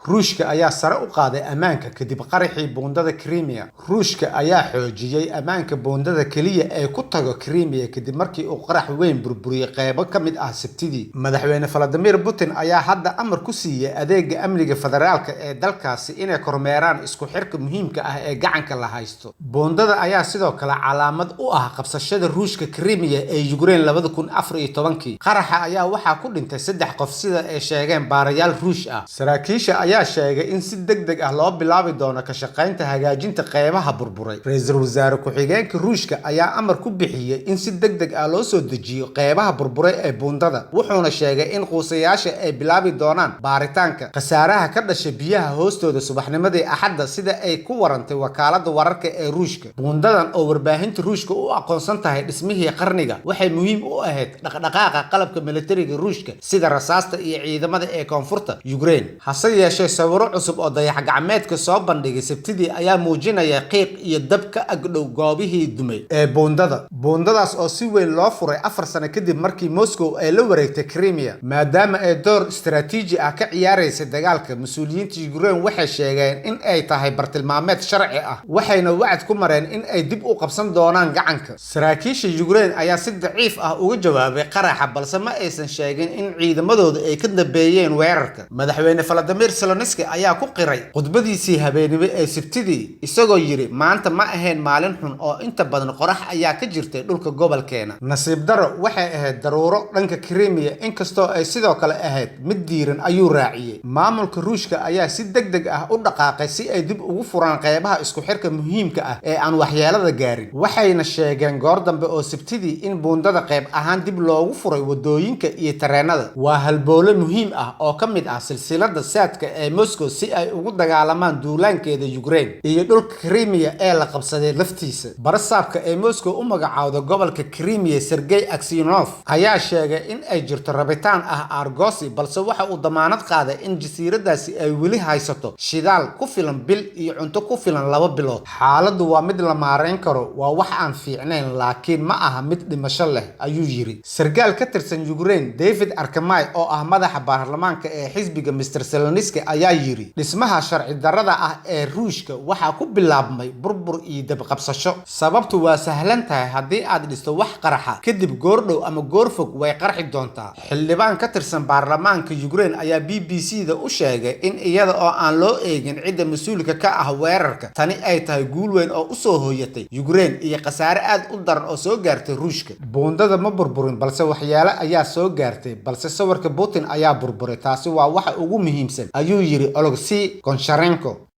ruushka ayaa sare u qaaday ammaanka kadib qaraxii buundada Crimea. ruushka ayaa xoojiyay ammaanka buundada kaliya ee ku tago Crimea kadib markii uu qarax weyn burburiyay qaybo ka mid ah Sabtidii. Madaxweyne Vladimir Putin ayaa hadda amar ku siiyay adeega amniga federaalka ee dalkaasi inay kormeeraan isku xirka muhiimka ah ee gacanka la haysto. buundada ayaa sidoo kale calaamad u ah qabsashada ruushka Crimea ee Ukraine 2014. qaraxa ayaa waxaa ku dhintay 3 qof sida ay sheegeen baarayaal ruush ah. saraakiisha ayaa sheegay in si degdeg ah loo bilaabi doono ka shaqaynta hagaajinta qaybaha burburay. ra'iisul wasaare ku-xigeenka ruushka ayaa amar ku bixiyay in si degdeg ah loo soo dejiyo qaybaha burburay ee buundada, wuxuuna sheegay in quusayaasha ay bilaabi doonaan baaritaanka khasaaraha ka dhashay biyaha hoostooda subaxnimadii Axadda sida ay ku warantay wakaaladda wararka ee ruushka. buundadan oo warbaahinta ruushka u aqoonsan tahay dhismihii qarniga waxay muhiim u ahayd dhaqdhaqaaqa qalabka militariga ruushka sida rasaasta iyo ciidamada ee koonfurta Ukraine. hase yeeshee sawiro cusub oo dayax-gacmeedka soo bandhigay Sabtidii ayaa muujinaya qiiq iyo dab ka agdhow goobihii dumay ee buundadaas oo si weyn loo furay 4 sano kadib markii Moscow ay la wareegtay Crimea, maadaama ay door istiraatiiji ah ka ciyaaraysay dagaalka. mas'uuliyiinta Ukraine waxay sheegeen in ay tahay bartilmaameed sharci ah, waxayna wacd ku mareen in ay dib u qabsan doonaan gacanka. saraakiisha Ukraine ayaa si daciif ah uga jawaabay qaraxa, balse ma aysan sheegin in ciidamadooda ay ka dambeeyeen weerarka. madaxweyne Vladimir Zelensky ayaa ku qiray khudbadiisii habeenimo ee Sabtidii isagoo yiri, maanta ma ahayn maalin xun oo inta badan qorax ayaa ka jirtay dhulka gobolkeena. nasiib daro waxay ahayd daruuro dhanka Crimea, inkastoo ay sidoo kale ahayd mid diiran, ayuu raaciyay. maamulka ruushka ayaa si degdeg ah u dhaqaaqay si ay dib ugu furaan qaybaha isku xirka muhiimka ah ee aan waxyeelada gaarin, waxayna sheegeen goor dambe oo Sabtidii in buundada qayb ahaan dib loogu furay wadooyinka iyo tareenada. waa halbowle muhiim ah oo ka mid ah silsilada saadka ee Moscow si ay ugu dagaalamaan duulaankeeda Ukraine iyo dhulka Crimea ee la qabsaday laftiisa. barasaabka ee Moscow u magacaawda gobolka Crimea Sergei Aksyonov ayaa sheegay in ay jirto rabitaan ah argoosi, balse waxa uu damaanad qaaday in jasiiradaasi ay weli haysato shidaal ku filan bil iyo cunto ku filan 2 bilood. xaaladdu waa mid la maareyn karo, waa wax aan fiicnayn laakiin ma aha mid dhimasho leh, ayuu yiri sargaal ka tirsan Ukraine. David Arkhamay oo ah madaxa baarlamaanka ee xisbiga Mr. Zelensky ayaa yiri, dhismaha sharci darrada ah ee ruushka waxaa ku bilaabmay burbur iyo dab qabsasho. sababtu waa sahlan tahay, haddii aad dhisto wax qaraxa kadib goordhow ama goorfog way qarxi doontaa. xildhibaan ka tirsan baarlamaanka Ukraine ayaa BBC-da u sheegay in iyada oo aan loo eegin cidda mas'uulka ka ah weerarka, tani ay tahay guul weyn oo u soo hooyatay Ukraine iyo khasaare aad u daran oo soo gaartay ruushka. buundada ma burburin, balse waxyaalo ayaa soo gaartay, balse sawirka Putin ayaa burburay. taasi waa waxa ugu muhiimsan, ayuu yiri Oleksiy Goncharenko.